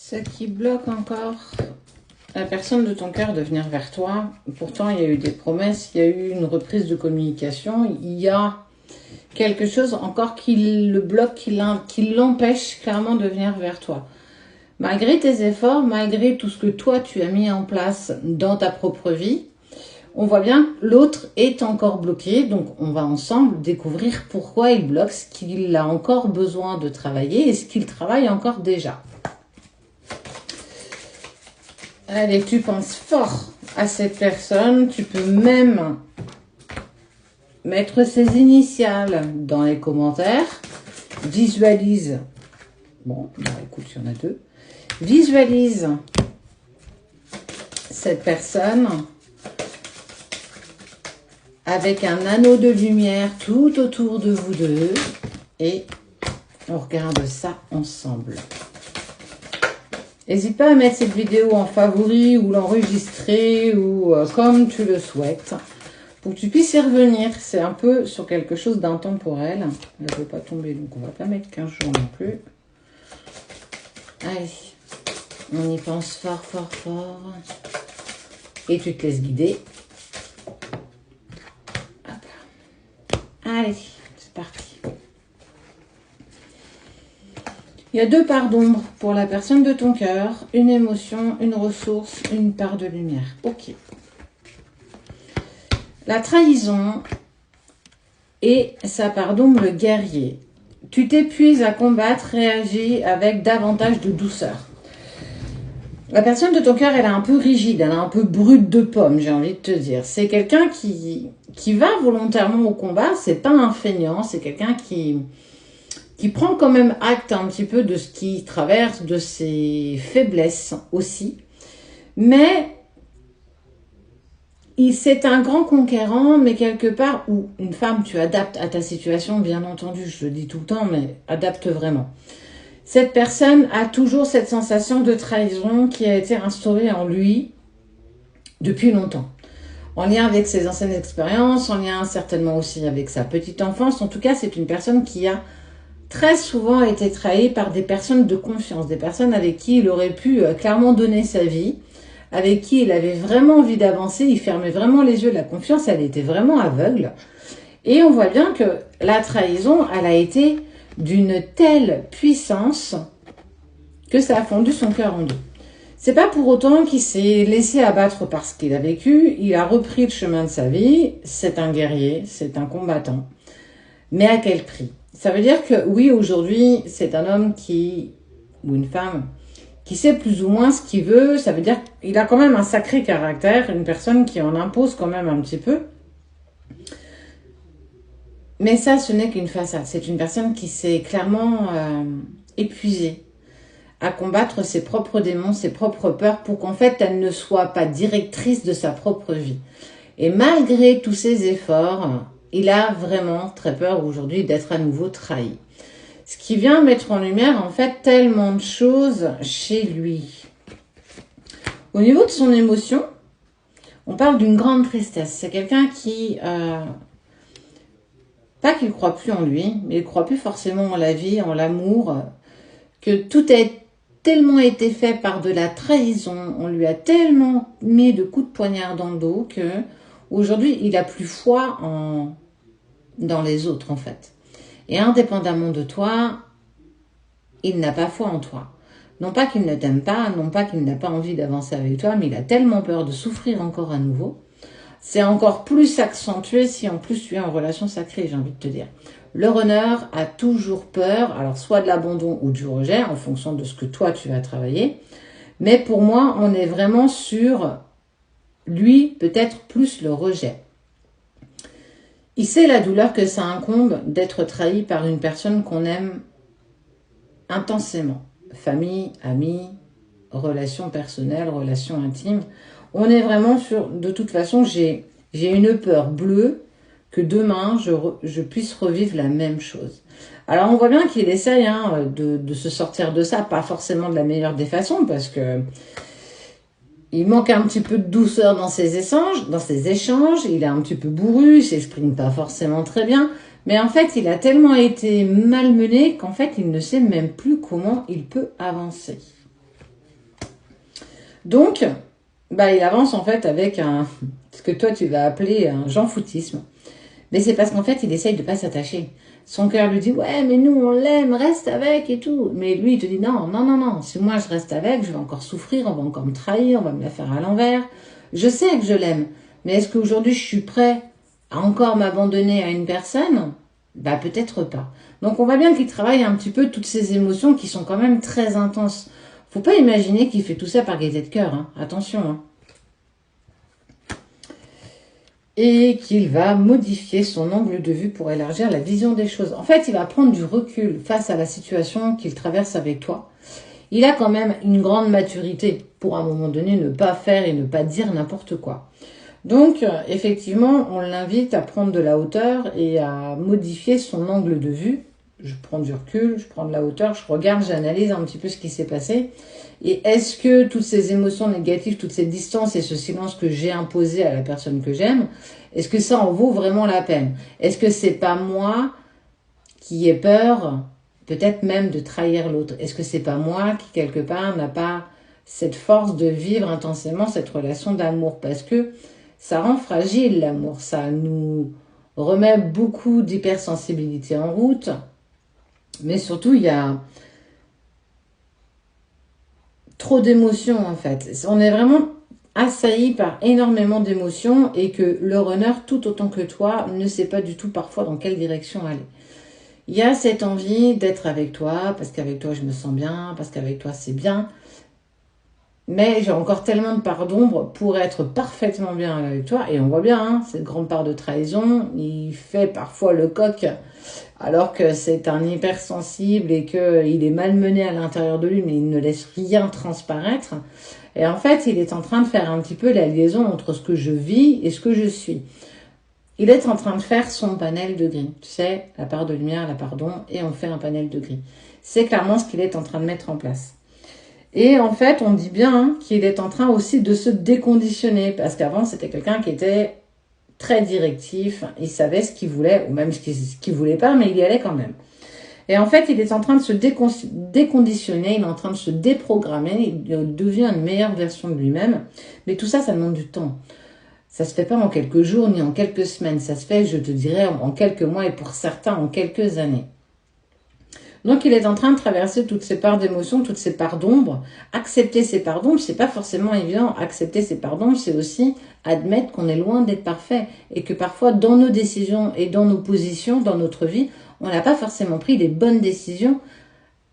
Ce qui bloque encore la personne de ton cœur de venir vers toi. Pourtant, il y a eu des promesses, il y a eu une reprise de communication. Il y a quelque chose encore qui le bloque, qui l'empêche clairement de venir vers toi. Malgré tes efforts, malgré tout ce que toi tu as mis en place dans ta propre vie, on voit bien que l'autre est encore bloqué. Donc, on va ensemble découvrir pourquoi il bloque, ce qu'il a encore besoin de travailler et ce qu'il travaille encore déjà. Allez, tu penses fort à cette personne. Tu peux même mettre ses initiales dans les commentaires. Visualise. Bon, bah, écoute, il y en a deux. Visualise cette personne avec un anneau de lumière tout autour de vous deux. Et on regarde ça ensemble. N'hésite pas à mettre cette vidéo en favori ou l'enregistrer ou comme tu le souhaites pour que tu puisses y revenir. C'est un peu sur quelque chose d'intemporel. Elle ne veut pas tomber, donc on ne va pas mettre 15 jours non plus. Allez, on y pense fort, fort, fort. Et tu te laisses guider. Hop. Allez, c'est parti. Il y a deux parts d'ombre pour la personne de ton cœur, une émotion, une ressource, une part de lumière. Ok. La trahison et sa part d'ombre, le guerrier. Tu t'épuises à combattre, réagis avec davantage de douceur. La personne de ton cœur, elle est un peu rigide, elle est un peu brute de pomme, j'ai envie de te dire. C'est quelqu'un qui va volontairement au combat, c'est pas un feignant, c'est quelqu'un qui prend quand même acte un petit peu de ce qui traverse, de ses faiblesses aussi. Mais c'est un grand conquérant, mais quelque part, où une femme, tu adaptes à ta situation, bien entendu, je le dis tout le temps, mais adapte vraiment. Cette personne a toujours cette sensation de trahison qui a été instaurée en lui depuis longtemps. En lien avec ses anciennes expériences, en lien certainement aussi avec sa petite enfance. En tout cas, c'est une personne qui a très souvent été trahi par des personnes de confiance, des personnes avec qui il aurait pu clairement donner sa vie, avec qui il avait vraiment envie d'avancer, il fermait vraiment les yeux, la confiance, elle était vraiment aveugle. Et on voit bien que la trahison, elle a été d'une telle puissance que ça a fondu son cœur en deux. C'est pas pour autant qu'il s'est laissé abattre par ce qu'il a vécu, il a repris le chemin de sa vie, c'est un guerrier, c'est un combattant. Mais à quel prix ? Ça veut dire que oui, aujourd'hui, c'est un homme ou une femme, qui sait plus ou moins ce qu'il veut. Ça veut dire qu'il a quand même un sacré caractère, une personne qui en impose quand même un petit peu. Mais ça, ce n'est qu'une façade. C'est une personne qui s'est clairement épuisée à combattre ses propres démons, ses propres peurs, pour qu'en fait, elle ne soit pas directrice de sa propre vie. Et malgré tous ses efforts, il a vraiment très peur aujourd'hui d'être à nouveau trahi. Ce qui vient mettre en lumière, en fait, tellement de choses chez lui. Au niveau de son émotion, on parle d'une grande tristesse. C'est quelqu'un qui, pas qu'il ne croit plus en lui, mais il ne croit plus forcément en la vie, en l'amour, que tout a tellement été fait par de la trahison, on lui a tellement mis de coups de poignard dans le dos que aujourd'hui, il n'a plus foi dans les autres, en fait. Et indépendamment de toi, il n'a pas foi en toi. Non pas qu'il ne t'aime pas, non pas qu'il n'a pas envie d'avancer avec toi, mais il a tellement peur de souffrir encore à nouveau. C'est encore plus accentué si en plus tu es en relation sacrée, j'ai envie de te dire. Le runner a toujours peur, alors soit de l'abandon ou du rejet, en fonction de ce que toi tu vas travailler. Mais pour moi, on est vraiment sur lui, peut-être plus le rejet. Il sait la douleur que ça incombe d'être trahi par une personne qu'on aime intensément. Famille, amis, relations personnelles, relations intimes. On est vraiment sur, de toute façon, j'ai une peur bleue que demain, je puisse revivre la même chose. Alors, on voit bien qu'il essaye de se sortir de ça, pas forcément de la meilleure des façons, parce que il manque un petit peu de douceur dans ses échanges, il est un petit peu bourru, il s'exprime pas forcément très bien, mais en fait, il a tellement été malmené qu'en fait, il ne sait même plus comment il peut avancer. Donc, bah, il avance en fait avec ce que toi tu vas appeler un jean-foutisme. Mais c'est parce qu'en fait, il essaye de pas s'attacher. Son cœur lui dit, ouais, mais nous, on l'aime, reste avec et tout. Mais lui, il te dit, non, non, non, non. Si moi, je reste avec, je vais encore souffrir, on va encore me trahir, on va me la faire à l'envers. Je sais que je l'aime. Mais est-ce qu'aujourd'hui, je suis prêt à encore m'abandonner à une personne? Bah, peut-être pas. Donc, on voit bien qu'il travaille un petit peu toutes ces émotions qui sont quand même très intenses. Faut pas imaginer qu'il fait tout ça par gaieté de cœur, hein. Attention, hein. Et qu'il va modifier son angle de vue pour élargir la vision des choses. En fait, il va prendre du recul face à la situation qu'il traverse avec toi. Il a quand même une grande maturité pour à un moment donné ne pas faire et ne pas dire n'importe quoi. Donc, effectivement, on l'invite à prendre de la hauteur et à modifier son angle de vue. Je prends du recul, je prends de la hauteur, je regarde, j'analyse un petit peu ce qui s'est passé. Et est-ce que toutes ces émotions négatives, toute cette distance et ce silence que j'ai imposé à la personne que j'aime, est-ce que ça en vaut vraiment la peine? Est-ce que c'est pas moi qui ai peur, peut-être même de trahir l'autre? Est-ce que c'est pas moi qui, quelque part, n'a pas cette force de vivre intensément cette relation d'amour? Parce que ça rend fragile l'amour, ça nous remet beaucoup d'hypersensibilité en route, mais surtout il y a trop d'émotions en fait. On est vraiment assailli par énormément d'émotions et que le runner, tout autant que toi, ne sait pas du tout parfois dans quelle direction aller. Il y a cette envie d'être avec toi, parce qu'avec toi je me sens bien, parce qu'avec toi c'est bien, mais j'ai encore tellement de parts d'ombre pour être parfaitement bien avec toi. Et on voit bien, hein, cette grande part de trahison, il fait parfois le coq alors que c'est un hypersensible et qu'il est malmené à l'intérieur de lui, mais il ne laisse rien transparaître. Et en fait, il est en train de faire un petit peu la liaison entre ce que je vis et ce que je suis. Il est en train de faire son panel de gris. Tu sais, la part de lumière, la part d'ombre, et on fait un panel de gris. C'est clairement ce qu'il est en train de mettre en place. Et en fait, on dit bien hein, qu'il est en train aussi de se déconditionner, parce qu'avant, c'était quelqu'un qui était très directif, il savait ce qu'il voulait, ou même ce qu'il voulait pas, mais il y allait quand même. Et en fait, il est en train de se déconditionner, il est en train de se déprogrammer, il devient une meilleure version de lui-même. Mais tout ça, ça demande du temps. Ça se fait pas en quelques jours ni en quelques semaines, ça se fait, je te dirais, en quelques mois et pour certains en quelques années. Donc il est en train de traverser toutes ces parts d'émotions, toutes ces parts d'ombre. Accepter ces parts d'ombre, c'est pas forcément évident. Accepter ces parts d'ombre, c'est aussi admettre qu'on est loin d'être parfait et que parfois dans nos décisions et dans nos positions, dans notre vie, on n'a pas forcément pris les bonnes décisions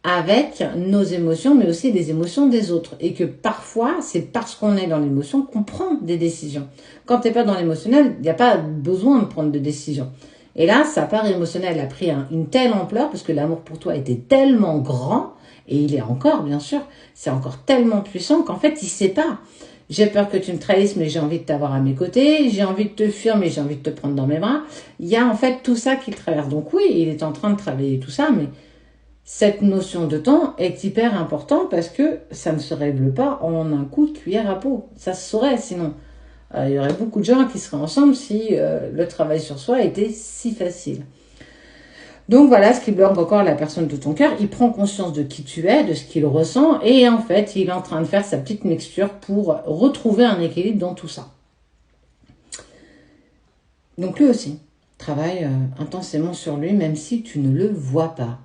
avec nos émotions, mais aussi les émotions des autres. Et que parfois, c'est parce qu'on est dans l'émotion qu'on prend des décisions. Quand tu n'es pas dans l'émotionnel, il n'y a pas besoin de prendre de décisions. Et là, sa part émotionnelle a pris une telle ampleur, parce que l'amour pour toi était tellement grand, et il est encore, bien sûr, c'est encore tellement puissant qu'en fait, il ne sait pas. J'ai peur que tu me trahisses, mais j'ai envie de t'avoir à mes côtés. J'ai envie de te fuir, mais j'ai envie de te prendre dans mes bras. Il y a en fait tout ça qu'il traverse. Donc oui, il est en train de travailler tout ça, mais cette notion de temps est hyper importante parce que ça ne se règle pas en un coup de cuillère à peau. Ça se saurait sinon. Il y aurait beaucoup de gens qui seraient ensemble si le travail sur soi était si facile. Donc voilà ce qui bloque encore la personne de ton cœur. Il prend conscience de qui tu es, de ce qu'il ressent, et en fait, il est en train de faire sa petite mixture pour retrouver un équilibre dans tout ça. Donc lui aussi travaille intensément sur lui, même si tu ne le vois pas.